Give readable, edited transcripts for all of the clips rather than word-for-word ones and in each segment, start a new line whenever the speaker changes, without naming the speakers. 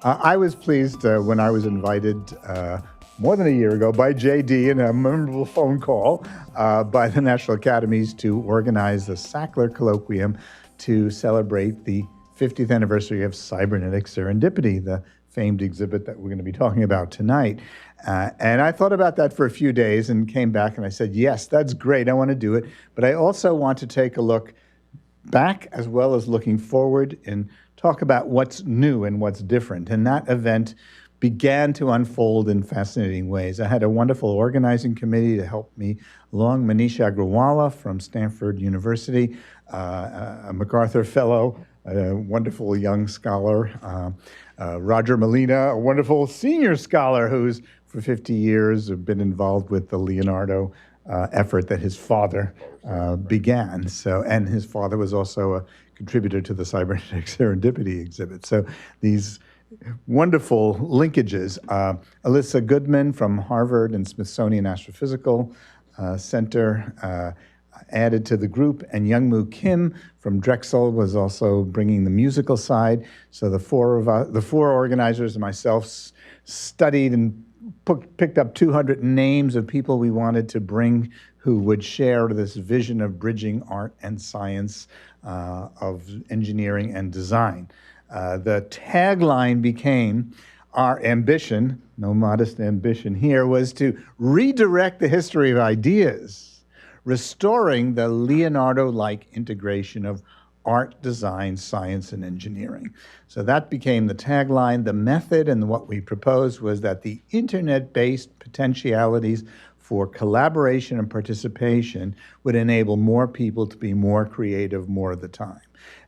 I was pleased when I was invited more than a year ago by JD in a memorable phone call by the National Academies to organize the Sackler Colloquium to celebrate the 50th anniversary of Cybernetic Serendipity, the famed exhibit that we're going to be talking about tonight. And I thought about that for a few days and came back and I said, yes, that's great. I want to do it. But I also want to take a look back as well as looking forward and talk about what's new and what's different. And that event began to unfold in fascinating ways. I had a wonderful organizing committee to help me along. Manish Agrawala from Stanford University, a MacArthur Fellow, a wonderful young scholar. Roger Molina, a wonderful senior scholar who's for 50 years been involved with the Leonardo effort that his father began. And his father was also a contributor to the Cybernetic Serendipity exhibit. So these wonderful linkages. Alyssa Goodman from Harvard and Smithsonian Astrophysical Center added to the group, and Youngmoo Kim from Drexel was also bringing the musical side. So the four organizers and myself studied and picked up 200 names of people we wanted to bring who would share this vision of bridging art and science, of engineering and design. The tagline became, our ambition, no modest ambition here, was to redirect the history of ideas, restoring the Leonardo-like integration of art, design, science, and engineering. So that became the tagline. The method and what we proposed was that the internet-based potentialities for collaboration and participation would enable more people to be more creative more of the time.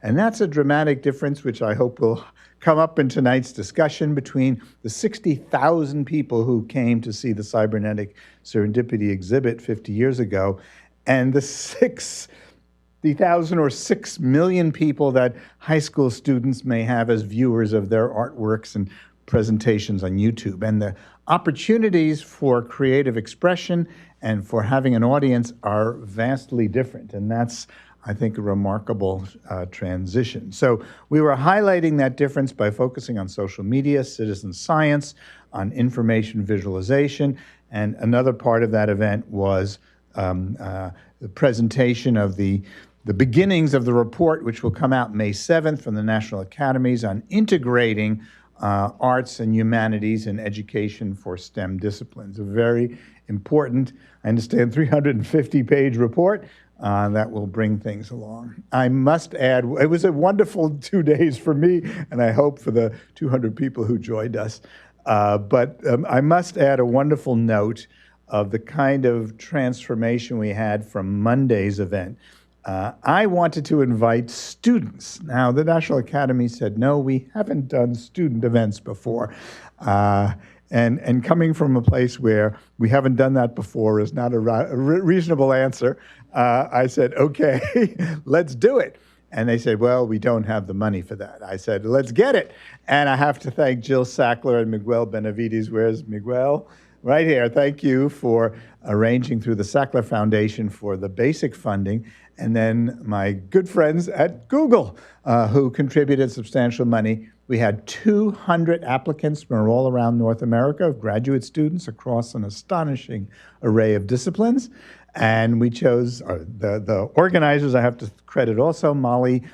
And that's a dramatic difference, which I hope will come up in tonight's discussion, between the 60,000 people who came to see the Cybernetic Serendipity exhibit 50 years ago and the 60,000 or 6 million people that high school students may have as viewers of their artworks and presentations on YouTube. And the opportunities for creative expression and for having an audience are vastly different. And that's, I think, a remarkable transition. So we were highlighting that difference by focusing on social media, citizen science, on information visualization. And another part of that event was the presentation of the beginnings of the report, which will come out May 7th from the National Academies, on integrating arts and humanities in education for STEM disciplines. A very important, I understand, 350-page report that will bring things along. I must add, it was a wonderful 2 days for me, and I hope for the 200 people who joined us. But I must add a wonderful note of the kind of transformation we had from Monday's event. I wanted to invite students. Now, the National Academy said, no, we haven't done student events before. And coming from a place where we haven't done that before is not a reasonable answer. I said, okay, let's do it. And they said, well, we don't have the money for that. I said, let's get it. And I have to thank Jill Sackler and Miguel Benavides. Where's Miguel? Right here. Thank you for arranging through the Sackler Foundation for the basic funding. And then my good friends at Google, who contributed substantial money. We had 200 applicants from all around North America, graduate students across an astonishing array of disciplines. And we chose the organizers. I have to credit also Molly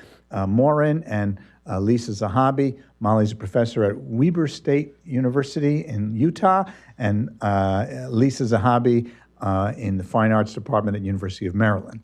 Morin and Liese Zahabi. Molly's a professor at Weber State University in Utah, and Liese Zahabi in the Fine Arts Department at University of Maryland.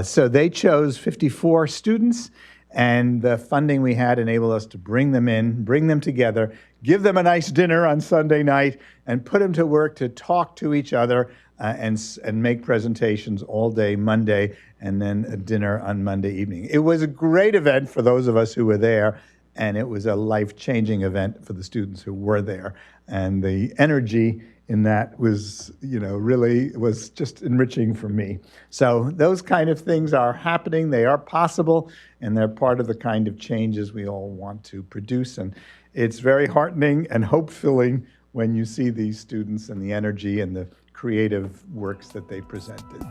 So they chose 54 students, and the funding we had enabled us to bring them in, bring them together, give them a nice dinner on Sunday night, and put them to work to talk to each other and make presentations all day Monday, and then a dinner on Monday evening. It was a great event for those of us who were there, and it was a life-changing event for the students who were there. And the energy in that was, really was just enriching for me. So those kind of things are happening, they are possible, and they're part of the kind of changes we all want to produce. And it's very heartening and hope-filling when you see these students and the energy and the creative works that they presented.